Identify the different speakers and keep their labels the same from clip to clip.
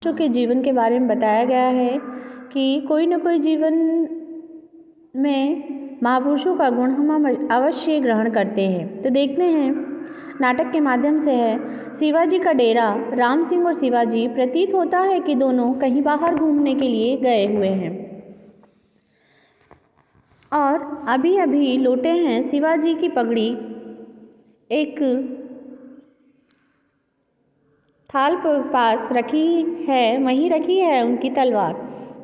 Speaker 1: महापुरुषों के जीवन के बारे में बताया गया है कि कोई न कोई जीवन में महापुरुषों का गुण हम अवश्य ग्रहण करते हैं। तो देखते हैं नाटक के माध्यम से है। शिवाजी का डेरा। राम सिंह और शिवाजी प्रतीत होता है कि दोनों कहीं बाहर घूमने के लिए गए हुए हैं और अभी अभी लौटे हैं। शिवाजी की पगड़ी एक थाल पर पास रखी है, वहीं रखी है उनकी तलवार।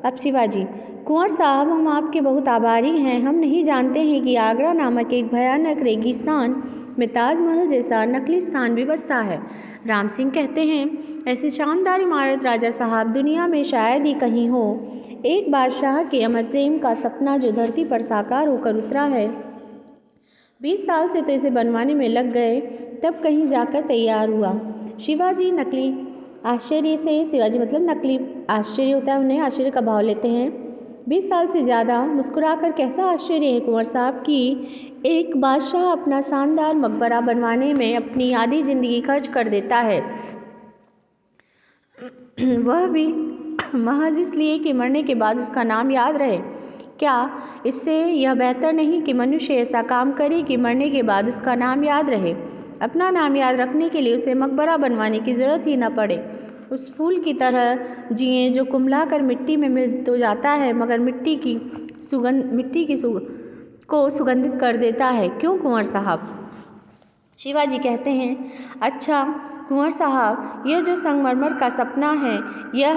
Speaker 1: अब शिवाजी, कुंवर साहब, हम आपके बहुत आभारी हैं। हम नहीं जानते हैं कि आगरा नामक एक भयानक रेगिस्तान में ताजमहल जैसा नकली स्थान भी बसता है। राम सिंह कहते हैं, ऐसी शानदार इमारत राजा साहब दुनिया में शायद ही कहीं हो। एक बादशाह के अमर प्रेम का सपना जो धरती पर साकार होकर उतरा है। 20 साल से तो इसे बनवाने में लग गए, तब कहीं जाकर तैयार हुआ। शिवाजी नकली आश्चर्य से, शिवाजी मतलब नकली आश्चर्य होता है, उन्हें आश्चर्य का भाव लेते हैं। 20 साल से ज़्यादा मुस्कुराकर, कैसा आश्चर्य है कुंवर साहब कि एक बादशाह अपना शानदार मकबरा बनवाने में अपनी आधी ज़िंदगी खर्च कर देता है, वह भी महज इसलिए कि मरने के बाद उसका नाम याद रहे। क्या इससे यह बेहतर नहीं कि मनुष्य ऐसा काम करे कि मरने के बाद उसका नाम याद रहे। अपना नाम याद रखने के लिए उसे मकबरा बनवाने की ज़रूरत ही न पड़े। उस फूल की तरह जिए जो कुम्हला कर मिट्टी में मिल तो जाता है, मगर मिट्टी की को सुगंधित कर देता है। क्यों कुंवर साहब? शिवाजी कहते हैं, अच्छा कुंवर साहब, यह जो संगमरमर का सपना है, यह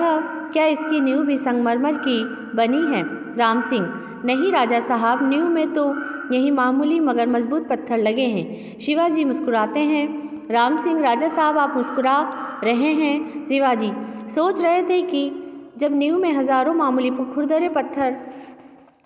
Speaker 1: क्या इसकी नींव भी संगमरमर की बनी है? राम सिंह, नहीं राजा साहब, नींव में तो यही मामूली मगर मजबूत पत्थर लगे हैं। शिवाजी मुस्कुराते हैं। राम सिंह, राजा साहब आप मुस्कुरा रहे हैं। शिवाजी, सोच रहे थे कि जब नींव में हजारों मामूली खुरदरे पत्थर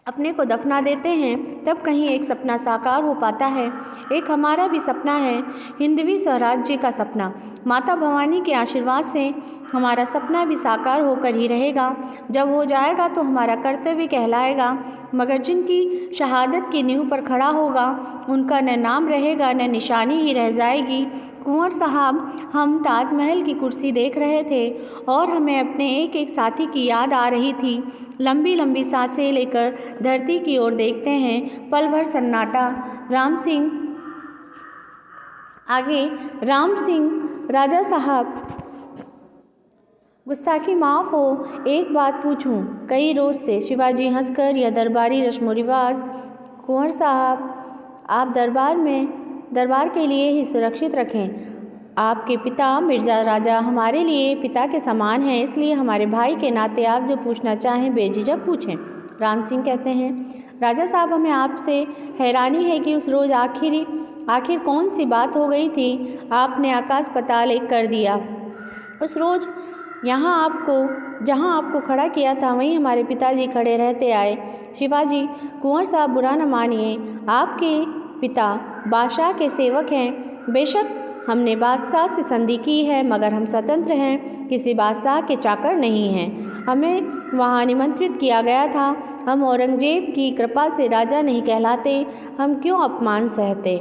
Speaker 1: अपने को दफना देते हैं, तब कहीं एक सपना साकार हो पाता है। एक हमारा भी सपना है, हिंदवी स्वराज्य का सपना। माता भवानी के आशीर्वाद से हमारा सपना भी साकार होकर ही रहेगा। जब हो जाएगा तो हमारा कर्तव्य कहलाएगा, मगर जिनकी शहादत की नींव पर खड़ा होगा, उनका न नाम रहेगा न निशानी ही रह जाएगी। कुंवर साहब, हम ताजमहल की कुर्सी देख रहे थे और हमें अपने एक एक साथी की याद आ रही थी। लंबी लंबी सांसें लेकर धरती की ओर देखते हैं। पल भर सन्नाटा। राम सिंह आगे, राम सिंह, राजा साहब गुस्ताखी माफ़ हो, एक बात पूछूं कई रोज़ से। शिवाजी हंसकर, यह दरबारी रस्म रिवाज। कुंवर साहब, आप दरबार के लिए ही सुरक्षित रखें। आपके पिता मिर्ज़ा राजा हमारे लिए पिता के समान हैं, इसलिए हमारे भाई के नाते आप जो पूछना चाहें बेझिझक पूछें। राम सिंह कहते हैं, राजा साहब, हमें आपसे हैरानी है कि उस रोज़ आखिर कौन सी बात हो गई थी, आपने आकाश पाताल एक कर दिया। उस रोज़ जहाँ आपको खड़ा किया था, वहीं हमारे पिताजी खड़े रहते आए। शिवाजी, कुंवर साहब बुरा न मानिए, आपके पिता बादशाह के सेवक हैं। बेशक हमने बादशाह से संधि की है, मगर हम स्वतंत्र हैं, किसी बादशाह के चाकर नहीं हैं। हमें वहाँ निमंत्रित किया गया था। हम औरंगजेब की कृपा से राजा नहीं कहलाते, हम क्यों अपमान सहते।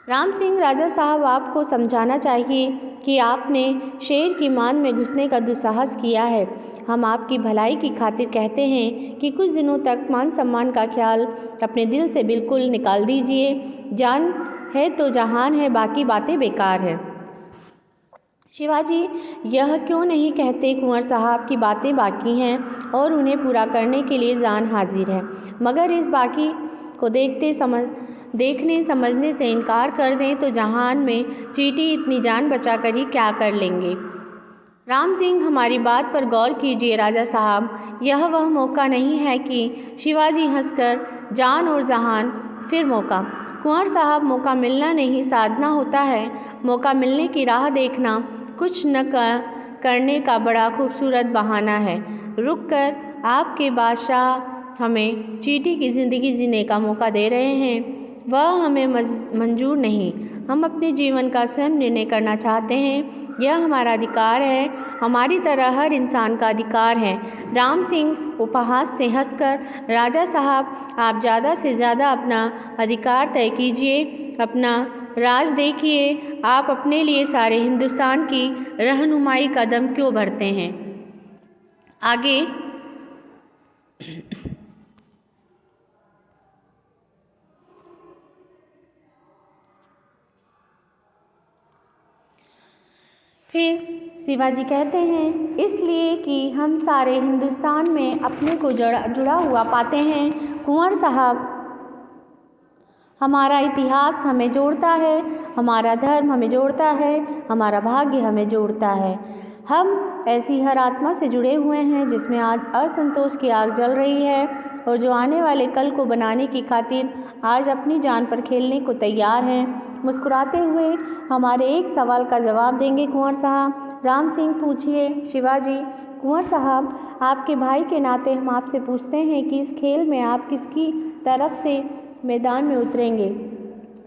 Speaker 1: राम सिंह, राजा साहब आपको समझाना चाहिए कि आपने शेर की मान में घुसने का दुस्साहस किया है। हम आपकी भलाई की खातिर कहते हैं कि कुछ दिनों तक मान सम्मान का ख्याल अपने दिल से बिल्कुल निकाल दीजिए। जान है तो जहान है, बाकी बातें बेकार है। शिवाजी, यह क्यों नहीं कहते कुंवर साहब की बातें बाकी हैं और उन्हें पूरा करने के लिए जान हाजिर है, मगर इस बाकी को देखने समझने से इनकार कर दें तो जहान में चींटी इतनी जान बचा कर ही क्या कर लेंगे। राम सिंह, हमारी बात पर गौर कीजिए राजा साहब, यह वह मौका नहीं है कि शिवाजी हंसकर, जान और जहान, फिर मौका। कुंवर साहब, मौका मिलना नहीं, साधना होता है। मौका मिलने की राह देखना कुछ न करने का बड़ा खूबसूरत बहाना है। रुक कर आपके बादशाह हमें चींटी की ज़िंदगी जीने का मौका दे रहे हैं, वह हमें मंजूर नहीं। हम अपने जीवन का स्वयं निर्णय करना चाहते हैं, यह हमारा अधिकार है, हमारी तरह हर इंसान का अधिकार है। राम सिंह उपहास से हंसकर, राजा साहब आप ज़्यादा से ज़्यादा अपना अधिकार तय कीजिए, अपना राज देखिए, आप अपने लिए सारे हिंदुस्तान की रहनुमाई कदम क्यों भरते हैं? आगे फिर शिवाजी कहते हैं, इसलिए कि हम सारे हिंदुस्तान में अपने को जुड़ा हुआ पाते हैं। कुंवर साहब, हमारा इतिहास हमें जोड़ता है, हमारा धर्म हमें जोड़ता है, हमारा भाग्य हमें जोड़ता है। हम ऐसी हर आत्मा से जुड़े हुए हैं जिसमें आज असंतोष की आग जल रही है और जो आने वाले कल को बनाने की खातिर आज अपनी जान पर खेलने को तैयार हैं। मुस्कुराते हुए हमारे एक सवाल का जवाब देंगे कुंवर साहब? राम सिंह, पूछिए। शिवाजी, कुंवर साहब, आपके भाई के नाते हम आपसे पूछते हैं कि इस खेल में आप किसकी तरफ से मैदान में उतरेंगे?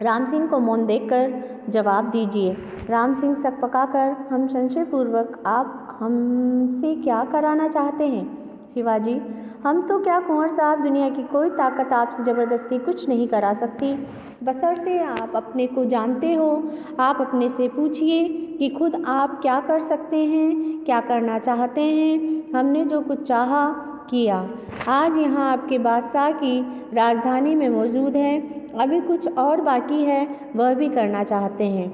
Speaker 1: राम सिंह को मौन देखकर जवाब दीजिए। राम सिंह सक पकाकर हम संशयपूर्वक, आप हमसे क्या कराना चाहते हैं? शिवाजी, हम तो क्या कुंवर साहब, दुनिया की कोई ताकत आपसे ज़बरदस्ती कुछ नहीं करा सकती, बशर्ते आप अपने को जानते हो। आप अपने से पूछिए कि खुद आप क्या कर सकते हैं, क्या करना चाहते हैं। हमने जो कुछ चाहा किया, आज यहाँ आपके बादशाह की राजधानी में मौजूद हैं, अभी कुछ और बाकी है, वह भी करना चाहते हैं।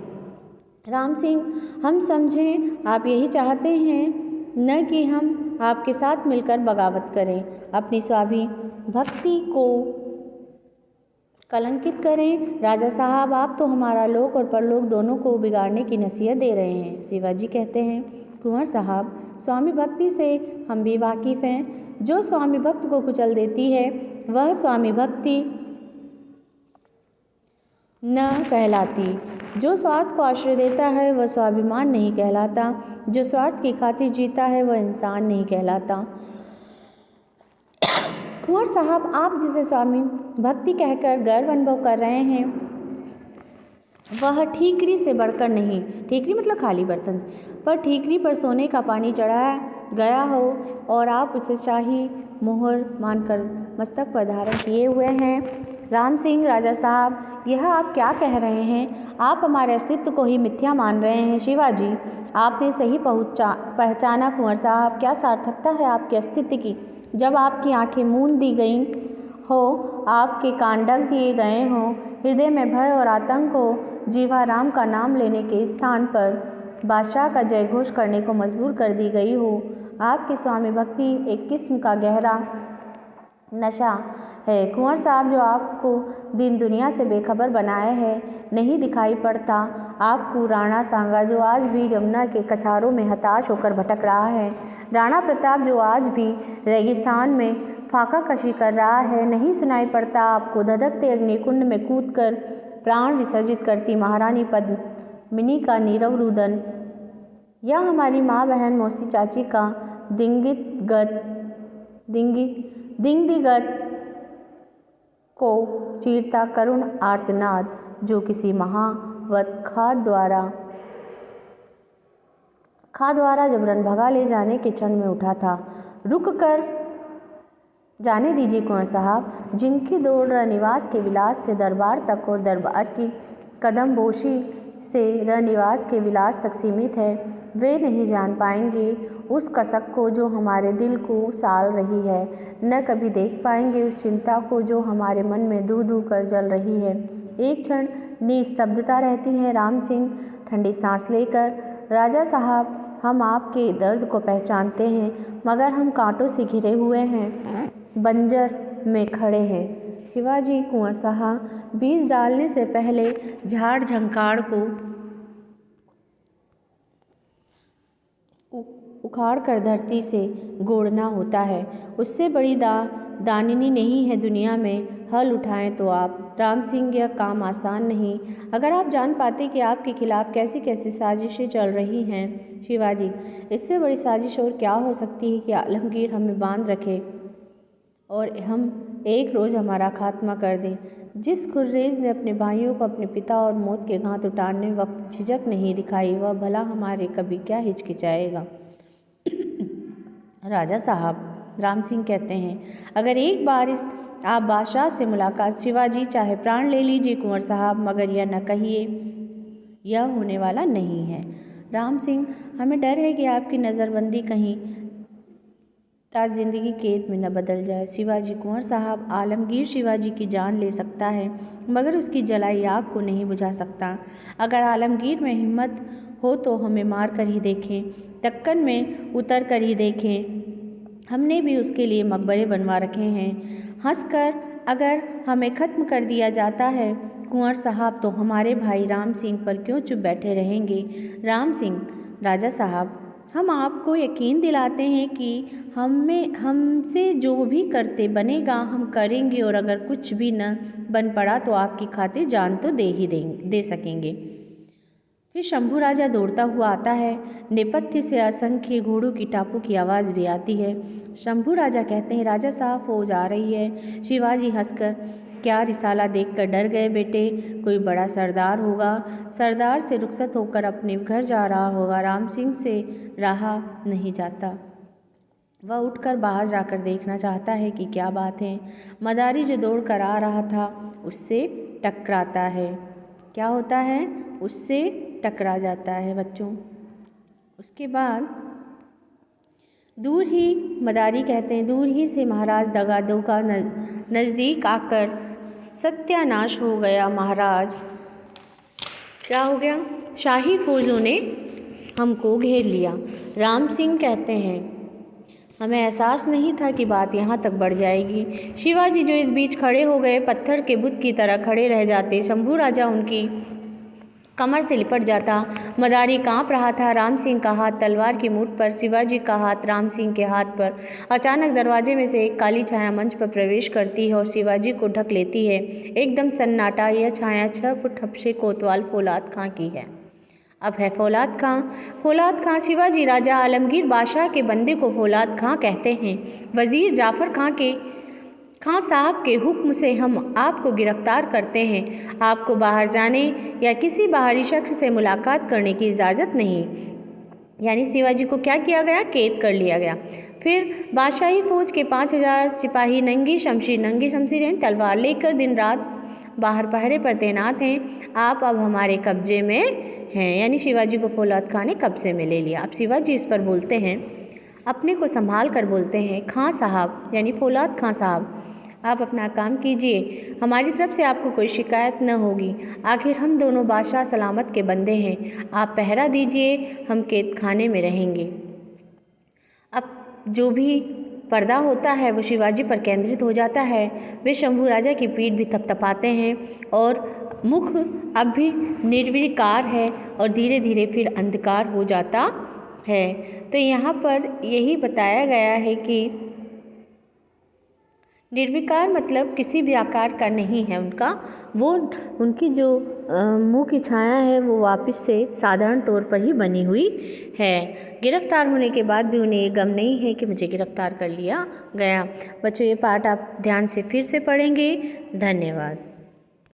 Speaker 1: राम सिंह, हम समझें आप यही चाहते हैं, न कि हम आपके साथ मिलकर बगावत करें, अपनी स्वाभिभक्ति को कलंकित करें। राजा साहब, आप तो हमारा लोक और परलोक दोनों को बिगाड़ने की नसीहत दे रहे हैं। शिवाजी कहते हैं, कुंवर साहब, स्वामी भक्ति से हम भी वाकिफ़ हैं। जो स्वामी भक्त को कुचल देती है वह स्वामी भक्ति न कहलाती। जो स्वार्थ को आश्रय देता है वह स्वाभिमान नहीं कहलाता। जो स्वार्थ की खातिर जीता है वह इंसान नहीं कहलाता। कुंवर साहब, आप जिसे स्वामी भक्ति कहकर गर्व अनुभव कर रहे हैं वह ठीकरी से बढ़कर नहीं, ठीकरी मतलब खाली बर्तन पर ठीकरी पर सोने का पानी चढ़ाया गया हो और आप उसे शाही मोहर मानकर मस्तक पर धारण किए हुए हैं। राम सिंह, राजा साहब, यह आप क्या कह रहे हैं? आप हमारे अस्तित्व को ही मिथ्या मान रहे हैं। शिवाजी, आपने सही पहचाना कुंवर साहब, क्या सार्थकता है आपके अस्तित्व की जब आपकी आंखें मूंद दी गई हो, आपके कान ढक दिए गए हों, हृदय में भय और आतंक हो, जीवा राम का नाम लेने के स्थान पर बादशाह का जय घोष करने को मजबूर कर दी गई हो। आपकी स्वामी भक्ति एक किस्म का गहरा नशा है कुंवर साहब, जो आपको दिन दुनिया से बेखबर बनाए है। नहीं दिखाई पड़ता आपको राणा सांगा, जो आज भी जमुना के कछारों में हताश होकर भटक रहा है। राणा प्रताप, जो आज भी रेगिस्तान में फाका कशी कर रहा है। नहीं सुनाई पड़ता आपको धधकते अग्निकुंड में कूदकर प्राण विसर्जित करती महारानी पद्मिनी का नीरव रुदन, या हमारी माँ बहन मौसी चाची का दिंगदिगत को चीरता करुण आर्तनाद, जो किसी महावत खा द्वारा जबरन भगा ले जाने के क्षण में उठा था। रुक कर जाने दीजिए कुंवर साहब, जिनकी दौड़ रनिवास के विलास से दरबार तक और दरबार की कदमबोशी से रनिवास के विलास तक सीमित है, वे नहीं जान पाएंगे उस कसक को जो हमारे दिल को साल रही है, न कभी देख पाएंगे उस चिंता को जो हमारे मन में दू दू कर जल रही है। एक क्षण निस्तब्धता रहती है। राम सिंह ठंडी सांस लेकर, राजा साहब, हम आपके दर्द को पहचानते हैं, मगर हम कांटों से घिरे हुए हैं, बंजर में खड़े हैं। शिवाजी, कुंवर साहब, बीज डालने से पहले झाड़ झंकाड़ को उखाड़ कर धरती से गोड़ना होता है। उससे बड़ी दानिनी नहीं है दुनिया में। हल उठाएं तो आप। राम सिंह, यह काम आसान नहीं। अगर आप जान पाते कि आपके खिलाफ कैसी कैसी साजिशें चल रही हैं। शिवाजी, इससे बड़ी साजिश और क्या हो सकती है कि आलमगीर हमें बांध रखे और हम एक रोज़ हमारा खात्मा कर दें। जिस खुर्रेज ने अपने भाइयों को अपने पिता और मौत के घात उतारने वक्त झिझक नहीं दिखाई, वह भला हमारे कभी क्या हिचकिचाएगा। राजा साहब, राम सिंह कहते हैं, अगर एक बार इस आप बादशाह से मुलाकात, शिवाजी चाहे प्राण ले लीजिए कुंवर साहब, मगर यह न कहिए यह होने वाला नहीं है। राम सिंह, हमें डर है कि आपकी नज़रबंदी कहीं ताज जिंदगी कैद में न बदल जाए। शिवाजी, कुंवर साहब, आलमगीर शिवाजी की जान ले सकता है मगर उसकी जलाई आग को नहीं बुझा सकता। अगर आलमगीर में हिम्मत हो तो हमें मार कर ही देखें, दक्कन में उतर कर ही देखें, हमने भी उसके लिए मकबरे बनवा रखे हैं। हंसकर अगर हमें ख़त्म कर दिया जाता है कुंवर साहब तो हमारे भाई राम सिंह पर क्यों चुप बैठे रहेंगे। राम सिंह, राजा साहब, हम आपको यकीन दिलाते हैं कि हमसे जो भी करते बनेगा हम करेंगे, और अगर कुछ भी न बन पड़ा तो आपकी खातिर जान तो दे सकेंगे। फिर शंभू राजा दौड़ता हुआ आता है। नेपथ्य से असंख्य घोड़ों की टापों की आवाज़ भी आती है। शंभू राजा कहते हैं, राजा साहब फौज आ रही है। शिवाजी हंसकर, क्या रिसाला देखकर डर गए बेटे? कोई बड़ा सरदार होगा, सरदार से रुखसत होकर अपने घर जा रहा होगा। राम सिंह से रहा नहीं जाता, वह उठकर बाहर जाकर देखना चाहता है कि क्या बात है। मदारी जो दौड़ कर आ रहा था उससे टकराता है। क्या होता है? उससे टकरा जाता है बच्चों। उसके बाद दूर ही, मदारी कहते हैं, दूर ही से महाराज दगादो का नज़दीक आकर सत्यानाश हो गया। महाराज, क्या हो गया? शाही फौजों ने हमको घेर लिया। राम सिंह कहते हैं, हमें एहसास नहीं था कि बात यहाँ तक बढ़ जाएगी। शिवाजी जो इस बीच खड़े हो गए, पत्थर के बुत की तरह खड़े रह जाते। शंभू राजा उनकी कमर से लिपट जाता। मदारी कांप रहा था। राम सिंह का हाथ तलवार की मुठ पर, शिवाजी का हाथ राम सिंह के हाथ पर। अचानक दरवाजे में से एक काली छाया मंच पर प्रवेश करती है और शिवाजी को ढक लेती है। एकदम सन्नाटा। यह छाया 6 फुट हबशे कोतवाल फौलाद खां की है। अब है फौलाद खां। फौलाद खां शिवाजी राजा आलमगीर बादशाह के बंदे को फौलाद खां कहते हैं। वज़ीर जाफ़र खां साहब के हुक्म से हम आपको गिरफ्तार करते हैं। आपको बाहर जाने या किसी बाहरी शख्स से मुलाकात करने की इजाज़त नहीं। यानी शिवाजी को क्या किया गया? कैद कर लिया गया। फिर बादशाही फौज के 5000 सिपाही नंगी शमशीरें तलवार लेकर दिन रात बाहर पहरे पर तैनात हैं। आप अब हमारे कब्जे में हैं। यानी शिवाजी को फौलाद खां ने कब्जे में ले लिया। अब शिवाजी इस पर बोलते हैं, अपने को संभाल कर बोलते हैं, खां साहब यानी फौलाद खां साहब, आप अपना काम कीजिए, हमारी तरफ से आपको कोई शिकायत न होगी। आखिर हम दोनों बादशाह सलामत के बंदे हैं। आप पहरा दीजिए, हम कैद खाने में रहेंगे। अब जो भी पर्दा होता है वो शिवाजी पर केंद्रित हो जाता है। वे शंभू राजा की पीठ भी थपथपाते हैं और मुख अब भी निर्विकार है और धीरे धीरे फिर अंधकार हो जाता है। तो यहाँ पर यही बताया गया है कि निर्विकार मतलब किसी भी आकार का नहीं है उनका, वो उनकी जो मुंह की छाया है वो वापस से साधारण तौर पर ही बनी हुई है। गिरफ्तार होने के बाद भी उन्हें ये गम नहीं है कि मुझे गिरफ्तार कर लिया गया। बच्चों, ये पाठ आप ध्यान से फिर से पढ़ेंगे। धन्यवाद।